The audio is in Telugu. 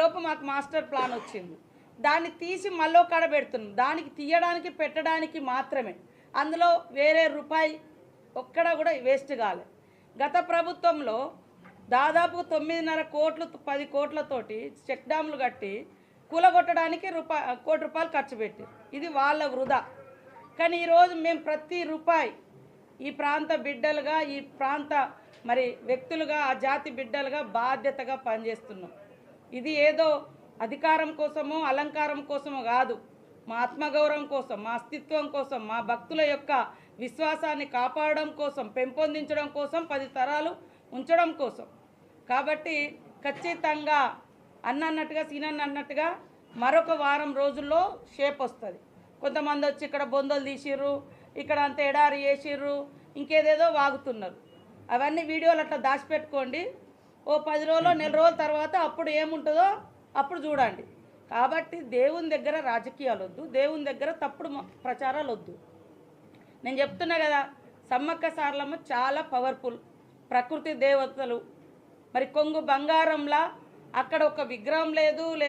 ఈలోపు మాకు మాస్టర్ ప్లాన్ వచ్చింది. దాన్ని తీసి మళ్ళీ కాడ పెడుతున్నాం. దానికి తీయడానికి పెట్టడానికి మాత్రమే, అందులో వేరే రూపాయి ఒక్కడ కూడా వేస్ట్ కాలే. గత ప్రభుత్వంలో దాదాపు 9.5 కోట్లు 10 కోట్లతోటి చెక్ డ్యాములు కట్టి కూలగొట్టడానికి ₹1 కోటి ఖర్చు పెట్టారు. ఇది వాళ్ళ వృధా. కానీ ఈరోజు మేము ప్రతి రూపాయి ఈ ప్రాంత బిడ్డలుగా, ఈ ప్రాంత వ్యక్తులుగా, ఆ జాతి బిడ్డలుగా బాధ్యతగా పనిచేస్తున్నాం. ఇది ఏదో అధికారం కోసమో అలంకారం కోసమో కాదు, మా ఆత్మగౌరవం కోసం, మా అస్తిత్వం కోసం, మా భక్తుల యొక్క విశ్వాసాన్ని కాపాడడం కోసం, పెంపొందించడం కోసం, 10 తరాలు ఉంచడం కోసం. కాబట్టి ఖచ్చితంగా అన్నట్టుగా సీనన్న అన్నట్టుగా మరొక వారం రోజుల్లో షేప్ వస్తుంది. కొంతమంది వచ్చి ఇక్కడ బొందలు తీసిర్రు, ఇక్కడ అంత ఎడారి చేసిర్రు, ఇంకేదేదో వాగుతున్నారు. అవన్నీ వీడియోలు అట్లా దాచిపెట్టుకోండి. ఓ 10 రోజులు నెల రోజుల తర్వాత అప్పుడు ఏముంటుందో అప్పుడు చూడండి. కాబట్టి దేవుని దగ్గర రాజకీయాలు వద్దు, దేవుని దగ్గర తప్పుడు ప్రచారాలు వద్దు. నేను చెప్తున్నా కదా, సమ్మక్క సారలమ్మ చాలా పవర్ఫుల్, ప్రకృతి దేవతలు. కొంగు బంగారంలా అక్కడ ఒక విగ్రహం లేదు.